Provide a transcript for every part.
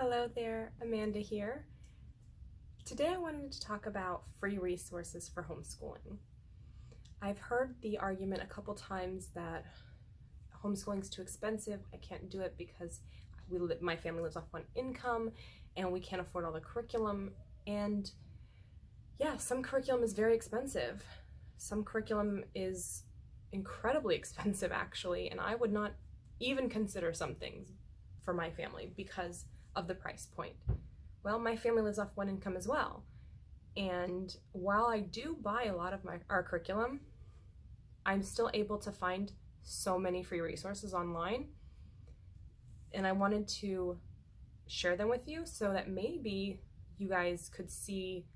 Hello there, Amanda here. Today I wanted to talk about free resources for homeschooling. I've heard the argument a couple times that homeschooling is too expensive. I can't do it because my family lives off one income and we can't afford all the curriculum. And yeah, some curriculum is very expensive. Some curriculum is incredibly expensive actually, and I would not even consider some things for my family because of the price point. Well, my family lives off one income as well. And while I do buy a lot of our curriculum, I'm still able to find so many free resources online. And I wanted to share them with you so that maybe you guys could see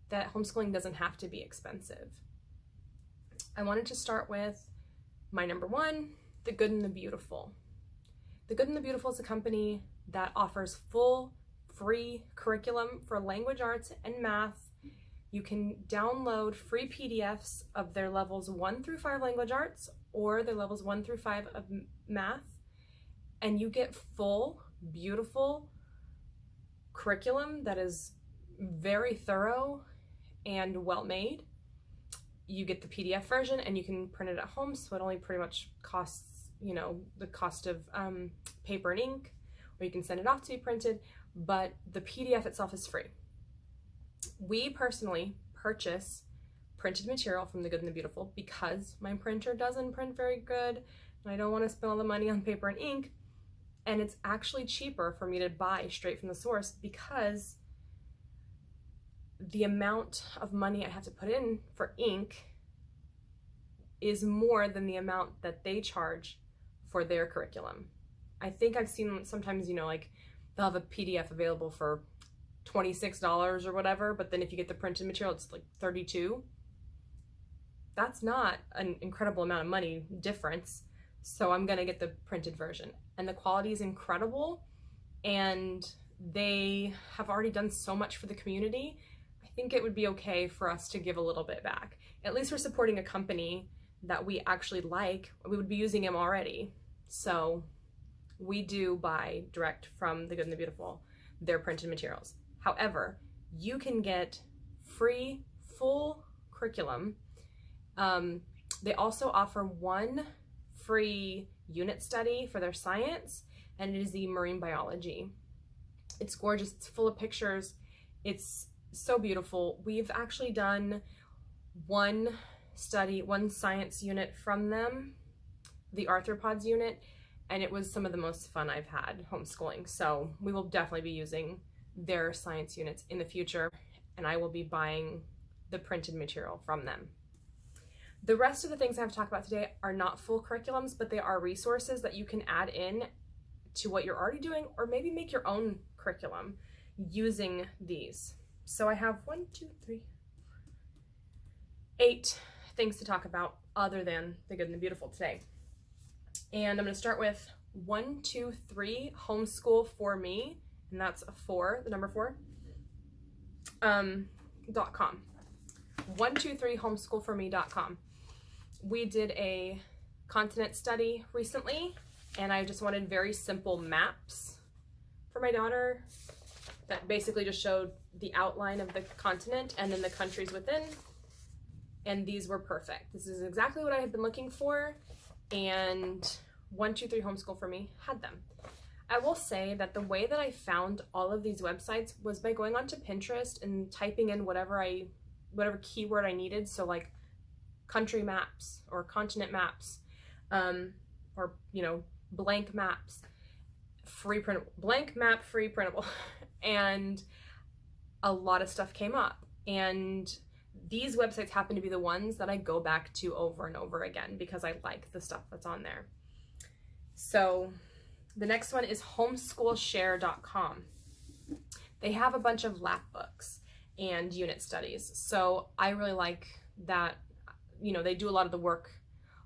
that homeschooling doesn't have to be expensive. I wanted to start with my number one, The Good and the Beautiful. The Good and the Beautiful is a company that offers full free curriculum for language arts and math. You can download free PDFs of their levels 1 through 5 language arts or their levels 1 through 5 of math, and you get full, beautiful curriculum that is very thorough and well made. You get the PDF version and you can print it at home, so it only pretty much costs, the cost of paper and ink, or you can send it off to be printed, but the PDF itself is free. We personally purchase printed material from The Good and the Beautiful because my printer doesn't print very good and I don't want to spend all the money on paper and ink, and it's actually cheaper for me to buy straight from the source because the amount of money I have to put in for ink is more than the amount that they charge for their curriculum. I think I've seen sometimes, like they'll have a PDF available for $26 or whatever, but then if you get the printed material, it's like $32. That's not an incredible amount of money difference. So I'm gonna get the printed version, and the quality is incredible, and they have already done so much for the community. I think it would be okay for us to give a little bit back. At least we're supporting a company that we actually like. We would be using them already. So we do buy direct from The Good and the Beautiful, their printed materials. However, you can get free full curriculum. They also offer one free unit study for their science, and it is the marine biology. It's gorgeous, it's full of pictures, it's so beautiful. We've actually done one science unit from them, the arthropods unit, and it was some of the most fun I've had homeschooling. So we will definitely be using their science units in the future, and I will be buying the printed material from them. The rest of the things I have to talk about today are not full curriculums, but they are resources that you can add in to what you're already doing, or maybe make your own curriculum using these. So I have 8 things to talk about other than The Good and the Beautiful today. And I'm going to start with 1, 2, 3 Homeschool for Me, and that's a 4, the number 4, .com. 123 homeschoolforme.com. We did a continent study recently, and I just wanted very simple maps for my daughter that basically just showed the outline of the continent and then the countries within, and these were perfect. This is exactly what I had been looking for, and 123 Homeschool for Me had them. I will say that the way that I found all of these websites was by going onto Pinterest and typing in whatever keyword I needed, so like country maps or continent maps, or blank maps, blank map free printable, and a lot of stuff came up, and these websites happen to be the ones that I go back to over and over again because I like the stuff that's on there. So the next one is homeschoolshare.com. They have a bunch of lapbooks and unit studies, so I really like that. They do a lot of the work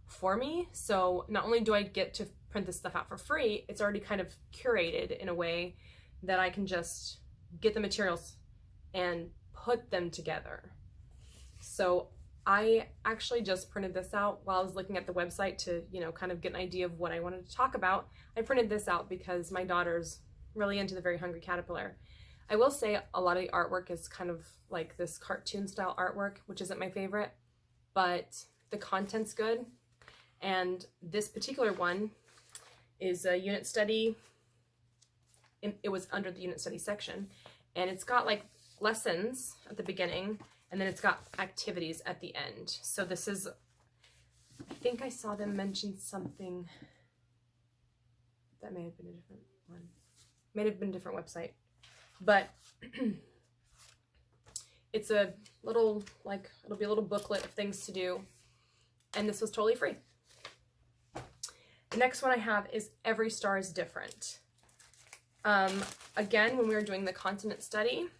for me, so not only do I get to print this stuff out for free, it's already kind of curated in a way that I can just get the materials and put them together. So I actually just printed this out while I was looking at the website to, kind of get an idea of what I wanted to talk about. I printed this out because my daughters really into the Very Hungry Caterpillar. I will say a lot of the artwork is kind of like this cartoon style artwork, which isn't my favorite, but the content's good. And this particular one is a unit study. It was under the unit study section, and it's got like lessons at the beginning, and then it's got activities at the end. So this is, I think I saw them mention something, that may have been a different one, may have been a different website, but it's a little, like, it'll be a little booklet of things to do, and this was totally free. The next one I have is Every Star is Different. Again, when we were doing the continent study,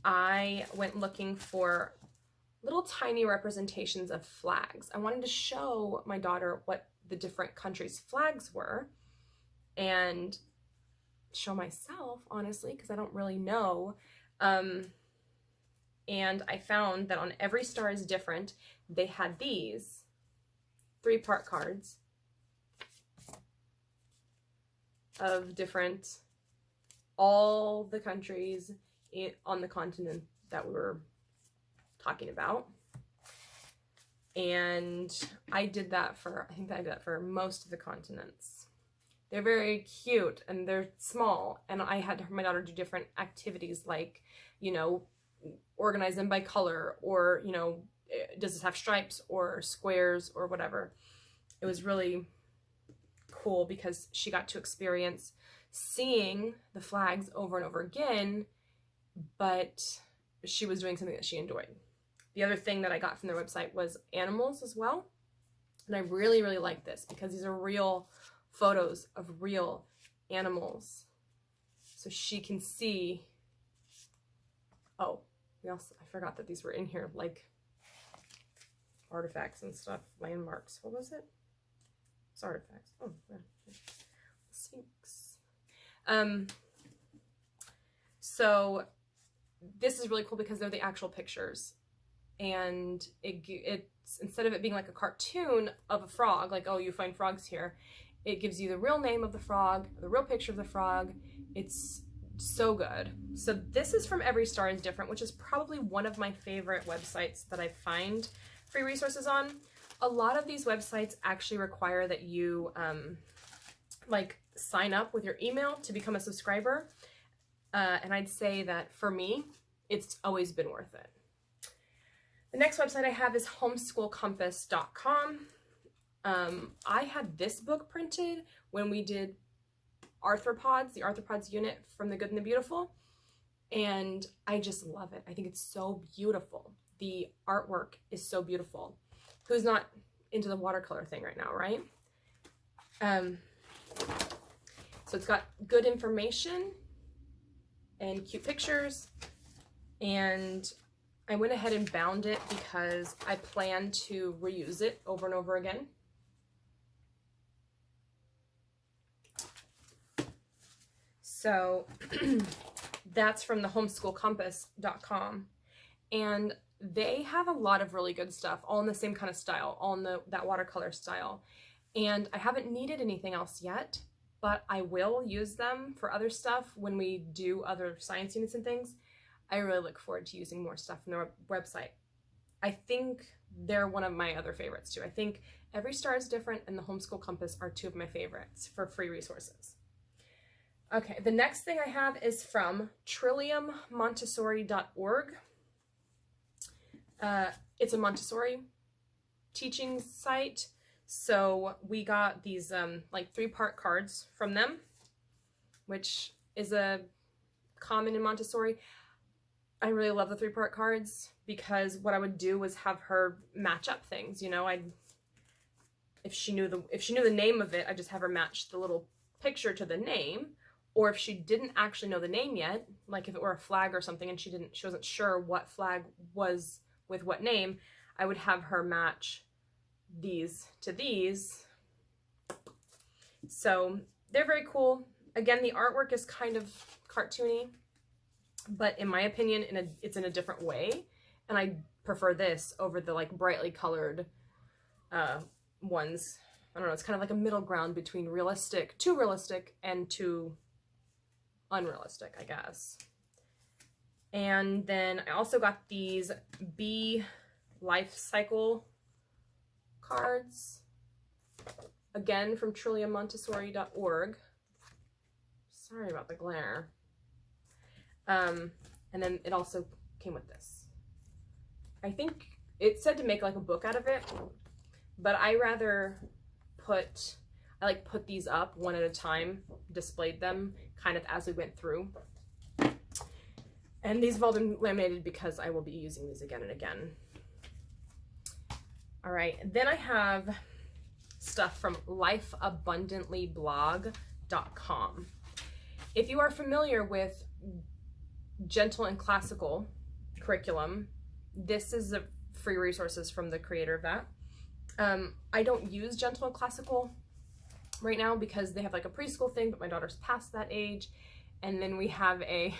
I went looking for little tiny representations of flags. I wanted to show my daughter what the different countries' flags were, and show myself, honestly, because I don't really know. And I found that on Every Star is Different, they had these 3-part cards of different, all the countries on the continent that we were talking about. And I did that for, I think I did that for most of the continents. They're very cute and they're small, and I had my daughter do different activities, like, you know, organize them by color, or, you know, does this have stripes or squares or whatever. It was really cool because she got to experience seeing the flags over and over again, but she was doing something that she enjoyed. The other thing that I got from their website was animals as well, and I really, really like this because these are real photos of real animals, so she can see. Oh, I forgot that these were in here, like artifacts and stuff, landmarks. What was it? It's artifacts. Oh, yeah. Sphinx. So this is really cool because they're the actual pictures, and it's, instead of it being like a cartoon of a frog, like, oh, you find frogs here, it gives you the real name of the frog, the real picture of the frog. It's so good. So this is from Every Star is Different, which is probably one of my favorite websites that I find free resources on. A lot of these websites actually require that you like sign up with your email to become a subscriber. And I'd say that for me, it's always been worth it. The next website I have is homeschoolcompass.com. I had this book printed when we did arthropods, the arthropods unit from The Good and the Beautiful, and I just love it. I think it's so beautiful. The artwork is so beautiful. Who's not into the watercolor thing right now, right? So it's got good information and cute pictures, and I went ahead and bound it because I plan to reuse it over and over again. So that's from the homeschoolcompass.com, and they have a lot of really good stuff, all in the same kind of style, all in that watercolor style. And I haven't needed anything else yet, but I will use them for other stuff when we do other science units and things. I really look forward to using more stuff from their website. I think they're one of my other favorites too. I think Every Star is Different and the Homeschool Compass are two of my favorites for free resources. Okay, the next thing I have is from trilliummontessori.org. It's a Montessori teaching site. So we got these like 3-part cards from them, which is a common in Montessori. I really love the 3-part cards because what I would do was have her match up things. You know, if she knew the name of it, I'd just have her match the little picture to the name. Or if she didn't actually know the name yet, like if it were a flag or something and she wasn't sure what flag was with what name, I would have her match these to these. So they're very cool. Again, the artwork is kind of cartoony, but in my opinion, it's in a different way. And I prefer this over the like brightly colored ones. I don't know, it's kind of like a middle ground between too realistic and too unrealistic, I guess. And then I also got these bee life cycle cards, again from trulymontessori.org. Sorry about the glare. And then it also came with this. I think it said to make like a book out of it, but I rather put these up one at a time, displayed them kind of as we went through. And these have all been laminated because I will be using these again and again. All right, then I have stuff from lifeabundantlyblog.com. If you are familiar with gentle and classical curriculum, this is a free resources from the creator of that. I don't use gentle and classical right now because they have like a preschool thing, but my daughter's past that age. And then we have a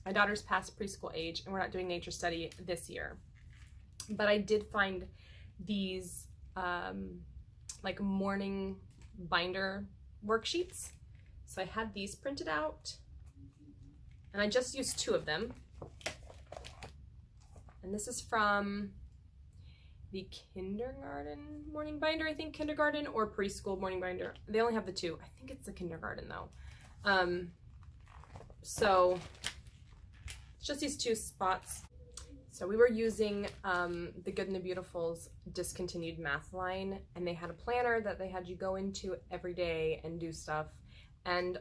my daughter's past preschool age, and we're not doing nature study this year. But I did find these like morning binder worksheets. So I had these printed out, and I just used 2 of them. And this is from the kindergarten morning binder, I think kindergarten or preschool morning binder. They only have the 2. I think it's the kindergarten though. So it's just these 2 spots. So we were using the Good and the Beautiful's discontinued math line, and they had a planner that they had you go into every day and do stuff. And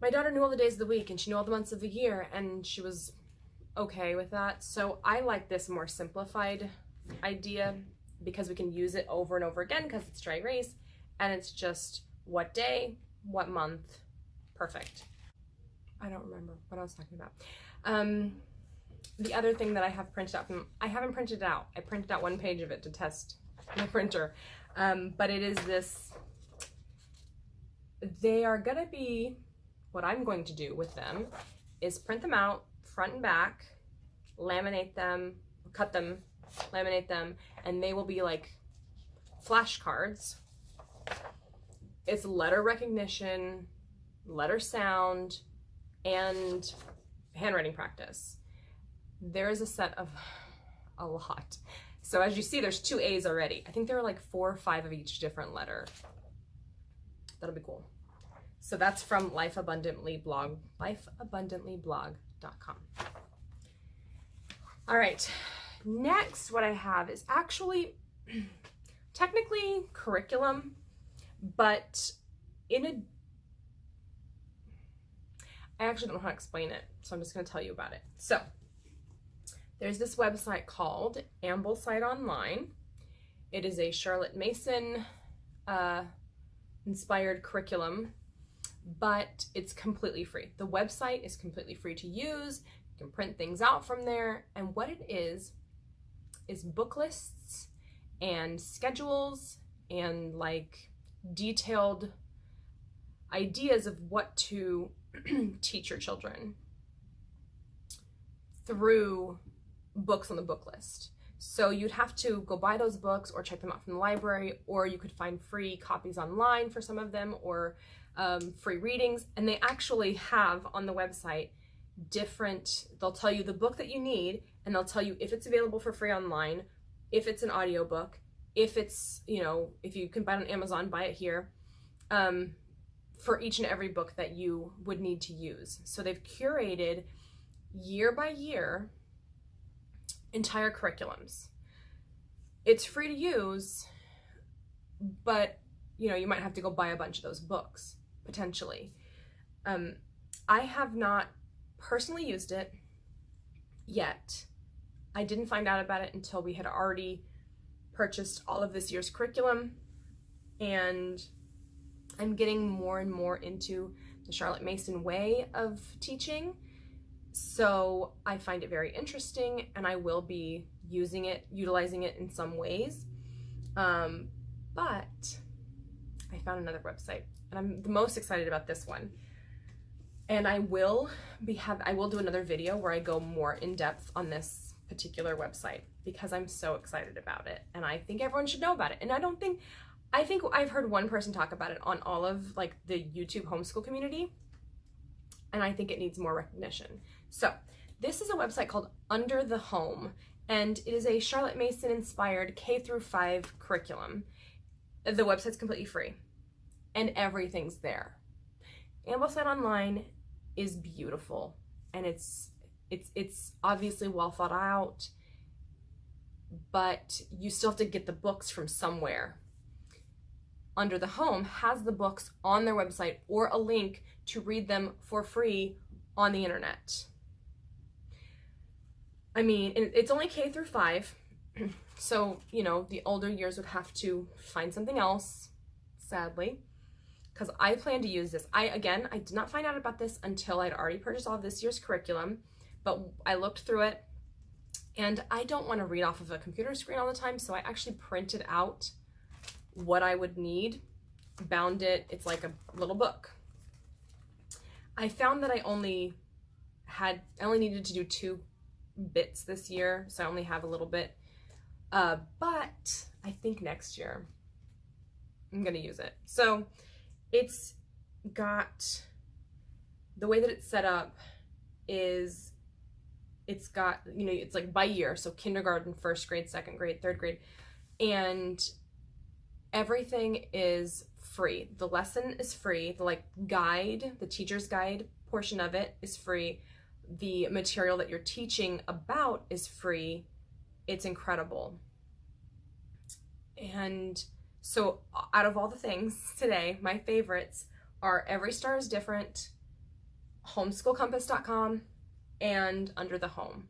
my daughter knew all the days of the week, and she knew all the months of the year, and she was okay with that. So I like this more simplified idea because we can use it over and over again because it's dry erase, and it's just what day, what month, perfect. I don't remember what I was talking about. The other thing that I have printed out from, I haven't printed it out. I printed out 1 page of it to test my printer. But it is this, they are gonna be, what I'm going to do with them is print them out front and back, laminate them, cut them, laminate them, and they will be like flashcards. It's letter recognition, letter sound, and handwriting practice. There is a set of a lot. So as you see, there's 2 A's already. I think there are like 4 or 5 of each different letter. That'll be cool. So that's from lifeabundantlyblog.com. All right, next what I have is actually technically curriculum, but I actually don't know how to explain it, so I'm just gonna tell you about it. So there's this website called Ambleside Online. It is a Charlotte Mason inspired curriculum, but it's completely free. The website is completely free to use. You can print things out from there, and what it is book lists and schedules and like detailed ideas of what to teach your children through books on the book list. So you'd have to go buy those books or check them out from the library, or you could find free copies online for some of them, or free readings. And they actually have on the website they'll tell you the book that you need, and they'll tell you if it's available for free online, if it's an audiobook, if it's, if you can buy it on Amazon, buy it here, for each and every book that you would need to use. So they've curated year by year entire curriculums. It's free to use, but you might have to go buy a bunch of those books potentially. I have not personally used it yet. I didn't find out about it until we had already purchased all of this year's curriculum, and I'm getting more and more into the Charlotte Mason way of teaching. So I find it very interesting, and I will be utilizing it in some ways. But I found another website, and I'm the most excited about this one. And I will do another video where I go more in depth on this particular website because I'm so excited about it, and I think everyone should know about it. And I think I've heard one person talk about it on all of like the YouTube homeschool community, and I think it needs more recognition. So this is a website called Under the Home, and it is a Charlotte Mason inspired K-5 curriculum. The website's completely free, and everything's there. Ambleside Online is beautiful, and it's obviously well thought out, but you still have to get the books from somewhere. Under the Home has the books on their website or a link to read them for free on the internet. I mean, it's only K-5, so, you know, the older years would have to find something else, sadly, because I plan to use this. I did not find out about this until I'd already purchased all of this year's curriculum, but I looked through it, and I don't want to read off of a computer screen all the time, so I actually printed out what I would need, bound it. It's like a little book. I found that I only needed to do 2 bits this year, so I only have a little bit, but I think next year I'm gonna use it. So it's got, the way that it's set up is it's got, you know, it's like by year, so kindergarten, 1st grade, 2nd grade, 3rd grade, and everything is free. The lesson is free. The like guide, the teacher's guide portion of it is free. The material that you're teaching about is free. It's incredible. And so out of all the things today, my favorites are Every Star is Different, homeschoolcompass.com, and Under the Home.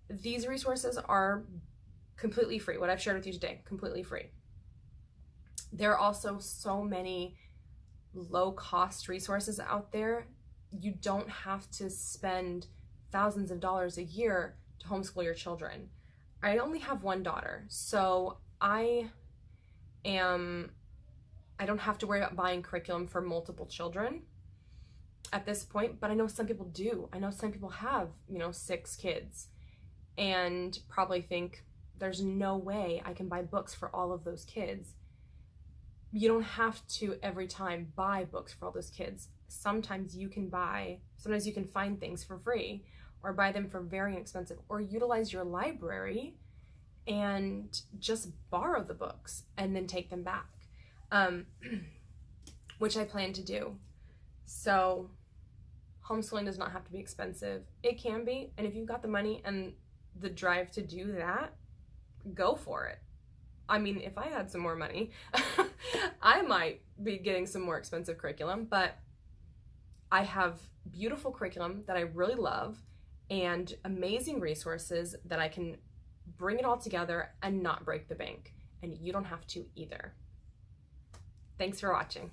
These resources are completely free. What I've shared with you today, completely free. There are also so many low-cost resources out there. You don't have to spend thousands of dollars a year to homeschool your children. I only have one daughter, so I don't have to worry about buying curriculum for multiple children at this point, but I know some people do. I know some people have, you know, 6 kids and probably think there's no way I can buy books for all of those kids. You don't have to every time buy books for all those kids. Sometimes you can find things for free or buy them for very inexpensive, or utilize your library and just borrow the books and then take them back, which I plan to do. So homeschooling does not have to be expensive. It can be, and if you've got the money and the drive to do that, go for it. I mean, if I had some more money, I might be getting some more expensive curriculum, but I have beautiful curriculum that I really love and amazing resources that I can bring it all together and not break the bank. And you don't have to either. Thanks for watching.